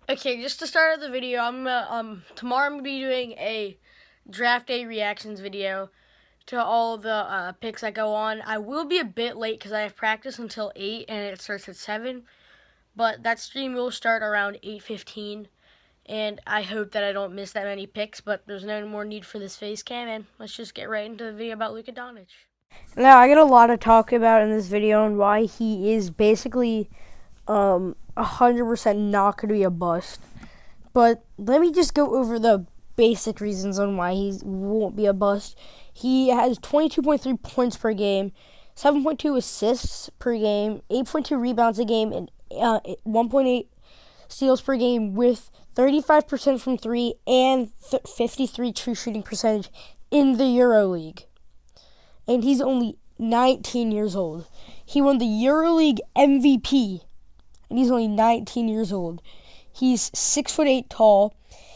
Okay, just to start out the video, tomorrow I'm gonna be doing a draft day reactions video to all the picks that go on. I will be a bit late because I have practice until 8 and it starts at 7. But that stream will start around 8:15, and I hope that I don't miss that many picks. But there's no more need for this face cam, and let's just get right into the video about Luka Doncic. Now, I got a lot to talk about in this video and why he is basically 100% not going to be a bust. But let me just go over the basic reasons on why he won't be a bust. He has 22.3 points per game, 7.2 assists per game, 8.2 rebounds a game, and 1.8 steals per game with 35% from 3 and 53 true shooting percentage in the EuroLeague. And he's only 19 years old. He won the EuroLeague MVP, and he's only 19 years old. He's 6'8" tall.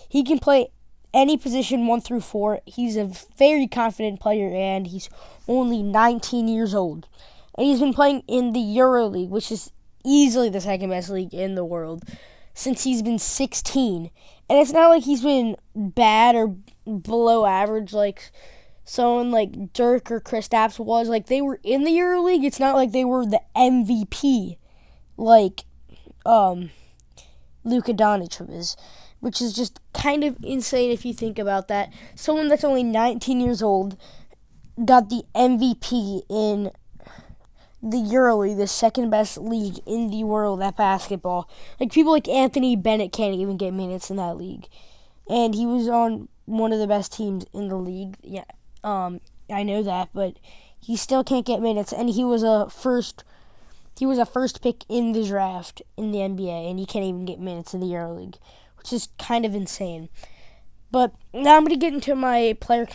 He can play any position 1 through 4. He's a very confident player, and he's only 19 years old. And he's been playing in the EuroLeague, which is easily the second best league in the world, since he's been 16. And it's not like he's been bad or below average like someone like Dirk or Kristaps was. Like, they were in the EuroLeague. It's not like they were the MVP like Luka Doncic is, which is just kind of insane if you think about that. Someone that's only 19 years old got the MVP in the EuroLeague, the second best league in the world at basketball. Like, people like Anthony Bennett can't even get minutes in that league. And he was on one of the best teams in the league. Yeah, I know that, but he still can't get minutes. And he was a first pick in the draft in the NBA, and he can't even get minutes in the EuroLeague, which is kind of insane. But now I'm going to get into my player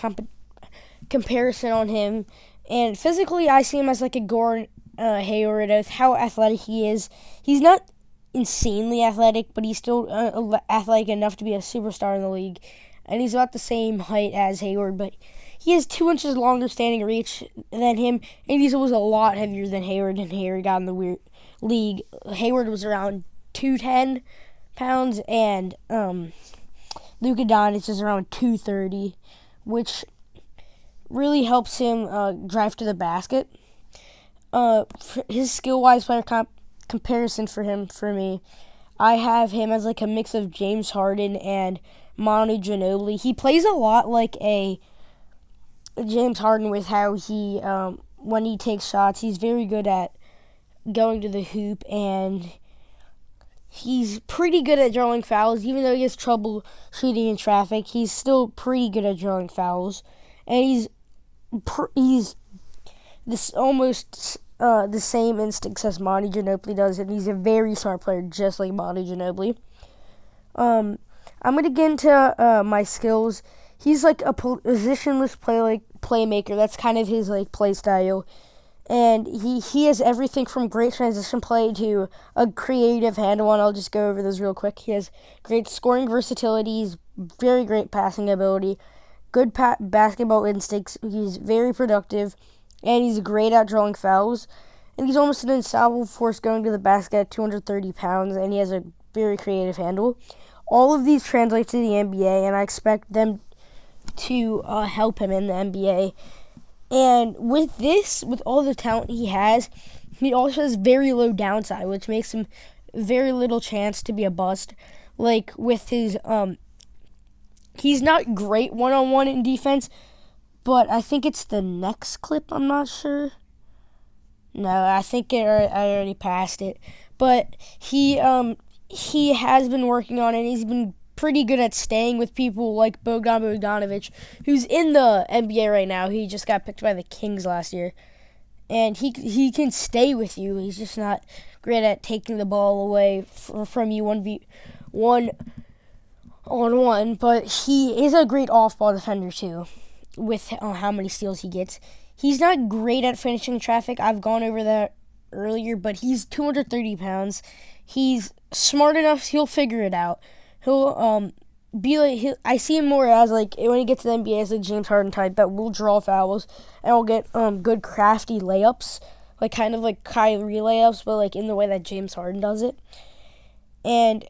comparison on him. And physically, I see him as like a Gordon Hayward, of how athletic he is. He's not insanely athletic, but he's still athletic enough to be a superstar in the league. And he's about the same height as Hayward, but he has 2 inches longer standing reach than him, and he's always a lot heavier than Hayward, and Hayward got in the league. Hayward was around 210 pounds, and Luka Doncic is around 230, which really helps him drive to the basket. His skill-wise player comparison for me, I have him as like a mix of James Harden and Manu Ginobili. He plays a lot like a James Harden with how he, when he takes shots, he's very good at going to the hoop, and he's pretty good at drawing fouls. Even though he has trouble shooting in traffic, he's still pretty good at drawing fouls. And he's this almost the same instincts as Manu Ginobili does, and he's a very smart player, just like Manu Ginobili. I'm gonna get into my skills. He's like a positionless playmaker. That's kind of his like play style, and he has everything from great transition play to a creative handle. And I'll just go over those real quick. He has great scoring versatility. He's very great passing ability, good basketball instincts. He's very productive, and he's great at drawing fouls. And he's almost an unstoppable force going to the basket at 230 pounds, and he has a very creative handle. All of these translate to the NBA, and I expect them to help him in the NBA. And with all the talent he has, he also has very low downside, which makes him very little chance to be a bust. Like, with his, he's not great one-on-one in defense, but I think it's the next clip, I'm not sure. No, I think I already passed it. But he has been working on it. He's been pretty good at staying with people like Bogdanovic, who's in the NBA right now. He just got picked by the Kings last year. And he can stay with you. He's just not great at taking the ball away from you 1v1, but he is a great off-ball defender too, with how many steals he gets. He's not great at finishing traffic. I've gone over that earlier, but he's 230 pounds. He's smart enough. He'll figure it out. He'll be like, I see him more as like, when he gets to the NBA, as like James Harden type that will draw fouls and will get good crafty layups, like kind of like Kyrie layups, but like in the way that James Harden does it. And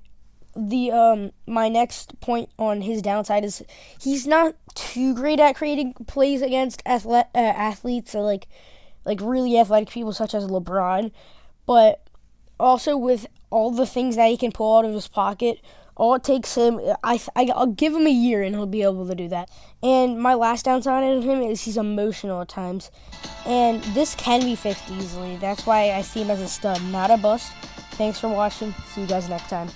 my next point on his downside is he's not too great at creating plays against athletes or like really athletic people such as LeBron, but also with all the things that he can pull out of his pocket, all it takes him, I'll give him a year and he'll be able to do that. And my last downside of him is he's emotional at times, and this can be fixed easily. That's why I see him as a stud, not a bust. Thanks for watching. See you guys next time.